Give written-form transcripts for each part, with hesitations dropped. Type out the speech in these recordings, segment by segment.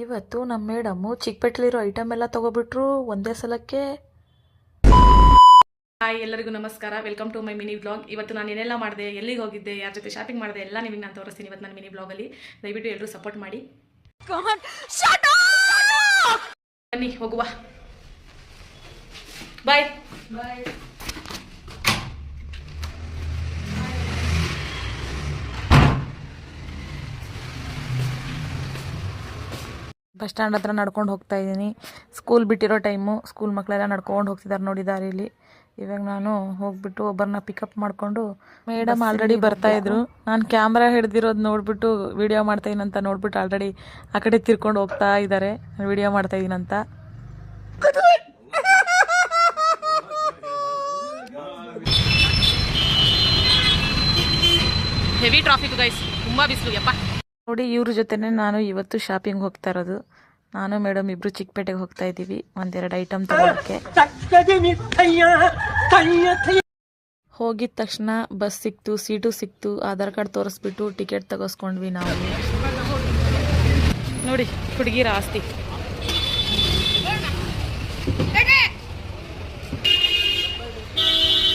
ಇವತ್ತು ನಮ್ಮ madam ಚಿಕ್ಕಪೇಟೆಲಿರೋ item ಎಲ್ಲ ತಗೋಬಿಟ್ರು ಒಂದೇ ಸಲಕ್ಕೆ. ಹಾಯ್, ಎಲ್ಲರಿಗೂ ನಮಸ್ಕಾರ. Welcome to my mini blog. ಇವತ್ತು ನಾನು ಏನೆಲ್ಲ ಮಾಡಿದೆ, ಎಲ್ಲಿಗೆ ಹೋಗಿದ್ದೆ, ಯಾರ ಜೊತೆ ಶಾಪಿಂಗ್ ಮಾಡಿದೆ ಎಲ್ಲ ನಿಮಗೆ ನಾನು ತೋರಿಸ್ತೀನಿ ಇವತ್ತು ನನ್ನ ಮಿನಿ ಬ್ಲಾಗಲ್ಲಿ. ದಯವಿಟ್ಟು ಎಲ್ಲರೂ ಸಪೋರ್ಟ್ ಮಾಡಿ. ಬನ್ನಿ ಹೋಗುವ. ಬಾಯ್ ಬಾಯ್. ಬಸ್ ಸ್ಟ್ಯಾಂಡ್ ಹತ್ರ ನಡ್ಕೊಂಡು ಹೋಗ್ತಾ ಇದ್ದೀನಿ. ಸ್ಕೂಲ್ ಬಿಟ್ಟಿರೋ ಟೈಮು, ಸ್ಕೂಲ್ ಮಕ್ಕಳೆಲ್ಲ ನಡ್ಕೊಂಡು ಹೋಗ್ತಿದ್ದಾರೆ ನೋಡಿ ದಾರಿಲಿ. ಇವಾಗ ನಾನು ಹೋಗ್ಬಿಟ್ಟು ಒಬ್ಬರನ್ನ ಪಿಕಪ್ ಮಾಡಿಕೊಂಡು, ಮೇಡಮ್ ಆಲ್ರೆಡಿ ಬರ್ತಾಯಿದ್ರು. ನಾನು ಕ್ಯಾಮ್ರಾ ಹಿಡ್ದಿರೋದು ನೋಡಿಬಿಟ್ಟು ವಿಡಿಯೋ ಮಾಡ್ತಾಯಿನಂತ ನೋಡ್ಬಿಟ್ಟು ಆಲ್ರೆಡಿ ಆ ಕಡೆ ತಿರ್ಕೊಂಡು ಹೋಗ್ತಾ ಇದ್ದಾರೆ, ವಿಡಿಯೋ ಮಾಡ್ತಾಯಿದ್ದೀನಂತ. ಹೆವಿ ಟ್ರಾಫಿಕ್ ಗೈಸ್, ತುಂಬ ಬಿಸಿಲು ಯಪ್ಪ. ನೋಡಿ, ಇವ್ರ ಜೊತೆನೆ ನಾನು ಇವತ್ತು ಶಾಪಿಂಗ್ ಹೋಗ್ತಾ ಇರೋದು. ನಾನು ಮೇಡಮ್ ಇಬ್ರು ಚಿಕ್ಕಪೇಟೆಗೆ ಹೋಗ್ತಾ ಇದ್ದೀವಿ ಒಂದೆರಡು ಐಟಮ್ ತಗೊಳಕ್ಕೆ. ಹೋಗಿದ ತಕ್ಷಣ ಬಸ್ ಸಿಕ್ತು, ಸೀಟು ಸಿಕ್ತು, ಆಧಾರ್ ಕಾರ್ಡ್ ತೋರಿಸ್ಬಿಟ್ಟು ಟಿಕೆಟ್ ತಗೋಸ್ಕೊಂಡ್ವಿ ನಾವು. ನೋಡಿ ಹುಡುಗಿರ ಆಸ್ತಿ.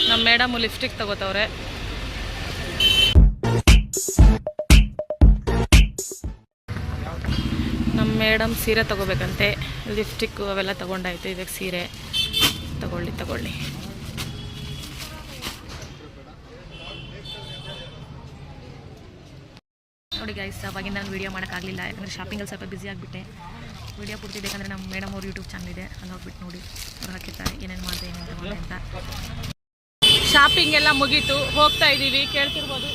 ನಮ್ಮ ಮೇಡಮ್ ಲಿಪ್ಸ್ಟಿಕ್ ತಗೋತವ್ರೆ. ನಮ್ಮ ಮೇಡಮ್ ಸೀರೆ ತಗೋಬೇಕಂತೆ, ಲಿಪ್ಸ್ಟಿಕ್ಕು ಅವೆಲ್ಲ ತಗೊಂಡಾಯ್ತು. ಇವಾಗ ಸೀರೆ ತಗೊಳ್ಳಿ. ನೋಡಿ ಗೈಸ್, ಅವಾಗಿಂದ ನಾನು ವೀಡಿಯೋ ಮಾಡೋಕ್ಕಾಗಲಿಲ್ಲ, ಯಾಕಂದರೆ ಶಾಪಿಂಗಲ್ಲಿ ಸ್ವಲ್ಪ ಬ್ಯುಸಿ ಆಗಿಬಿಟ್ಟೆ. ವೀಡಿಯೋ ಪೂರ್ತಿ ಬೇಕಂದರೆ ನಮ್ಮ ಮೇಡಮ್ ಅವ್ರ ಯೂಟ್ಯೂಬ್ ಚಾನಲ್ ಇದೆ, ಅಲ್ಲಿ ಹೋಗ್ಬಿಟ್ಟು ನೋಡಿ, ಅವ್ರು ಹಾಕಿರ್ತಾರೆ ಏನೇನು ಮಾಡಿದೆ ಅಂತ. ಶಾಪಿಂಗ್ ಎಲ್ಲ ಮುಗೀತು, ಹೋಗ್ತಾ ಇದ್ದೀವಿ. ಕೇಳ್ತಿರ್ಬೋದು,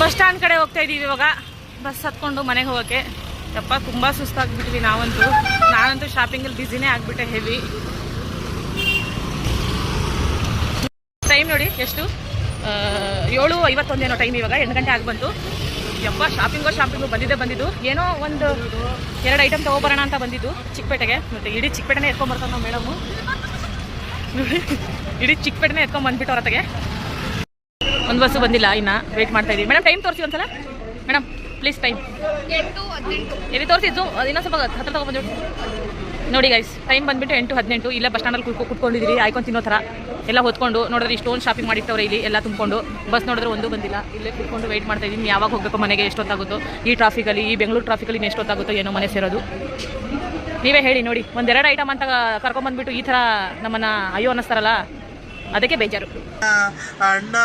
ಬಸ್ ಸ್ಟ್ಯಾಂಡ್ ಕಡೆ ಹೋಗ್ತಾ ಇದ್ದೀವಿ ಇವಾಗ. ಬಸ್ ಹತ್ಕೊಂಡು ಮನೆಗೆ ಹೋಗೋಕ್ಕೆ. ಯಪ್ಪ ತುಂಬ ಸುಸ್ತಾಗ್ಬಿಟ್ವಿ ನಾನಂತೂ ಶಾಪಿಂಗಲ್ಲಿ ಬ್ಯುಸಿನೇ ಆಗಿಬಿಟ್ಟೆ ಹೆವಿ. ಟೈಮ್ ನೋಡಿ ಎಷ್ಟು, 7:51 ಏನೋ ಟೈಮ್. ಇವಾಗ 8 ಗಂಟೆ ಆಗಿ ಬಂತು. ಯಪ್ಪ ಶಾಪಿಂಗು ಬಂದಿದ್ದು. ಏನೋ ಒಂದು 2 ಐಟಮ್ ತೊಗೊಬರೋಣ ಅಂತ ಬಂದಿದ್ದು ಚಿಕ್ಕಪೇಟೆಗೆ. ಮತ್ತು ಇಡೀ ಚಿಕ್ಕಪೇಟೆನೇ ಎತ್ಕೊಂಡ್ಬರ್ತಾರೆ ನಾವು ಮೇಡಮು. ನೋಡಿ, ಇಡೀ ಚಿಕ್ಕಪೇಟೆನೇ ಎತ್ಕೊಂಡ್ಬಂದ್ಬಿಟ್ಟು ಹೊರತೆಗೆ. ಒಂದು ಬಸ್ಸು ಬಂದಿಲ್ಲ, ಇನ್ನು ವೆಯ್ಟ್ ಮಾಡ್ತಾ ಇದ್ದೀವಿ. ಮೇಡಮ್ ಟೈಮ್ ತೋರಿಸಿ ಒಂದ್ಸಲ ಮೇಡಮ್ ಪ್ಲೀಸ್. ಟೈಮ್ 8:18 ಎಲ್ಲಿ ತೋರಿಸಿದ್ದು, ಇನ್ನೊಂದು ಸ್ವಲ್ಪ ಹತ್ರ ತಗೊಬಂದು ನೋಡಿ ಗೈಸ್. ಟೈಮ್ ಬಂದುಬಿಟ್ಟು 8:18. ಇಲ್ಲೇ ಬಸ್ ಸ್ಟ್ಯಾಂಡಲ್ಲಿ ಕುತ್ಕೊಂಡಿದ್ದೀರಿ ಆಯ್ಕೊಂಡು ತಿನ್ನೋ ಥರ ಎಲ್ಲ ಹೊತ್ಕೊಂಡು. ನೋಡಿದ್ರೆ ಇಷ್ಟೊಂದು ಶಾಪಿಂಗ್ ಮಾಡಿರ್ತವ್ರೆ ಇಲ್ಲಿ ಎಲ್ಲ ತುಂಬಿಕೊಂಡು. ಬಸ್ ನೋಡಿದ್ರೆ ಒಂದೂ ಬಂದಿಲ್ಲ. ಇಲ್ಲೇ ಕುತ್ಕೊಂಡು ವೆಯ್ಟ್ ಮಾಡ್ತಾ ಇದ್ದೀನಿ, ಯಾವಾಗ ಹೋಗಬೇಕು ಮನೆಗೆ, ಎಷ್ಟೊತ್ತಾಗುತ್ತೋ ಈ ಟ್ರಾಫಿಕಲ್ಲಿ, ಈ ಬೆಂಗಳೂರು ಟ್ರಾಫಿಕಲ್ಲಿ ಇನ್ನು ಎಷ್ಟೊತ್ತಾಗುತ್ತೋ ಏನೋ ಮನೆ ಸೇರೋದು. ನೀವೇ ಹೇಳಿ ನೋಡಿ, 1-2 ಐಟಮ್ ಅಂತ ಕರ್ಕೊಂಬಂದ್ಬಿಟ್ಟು ಈ ಥರ ನಮ್ಮನ್ನು ಅಯ್ಯೋ ಅನ್ನಿಸ್ತಾರಲ್ಲ, ಅದಕ್ಕೆ ಬೇಜಾರು. ಅಣ್ಣ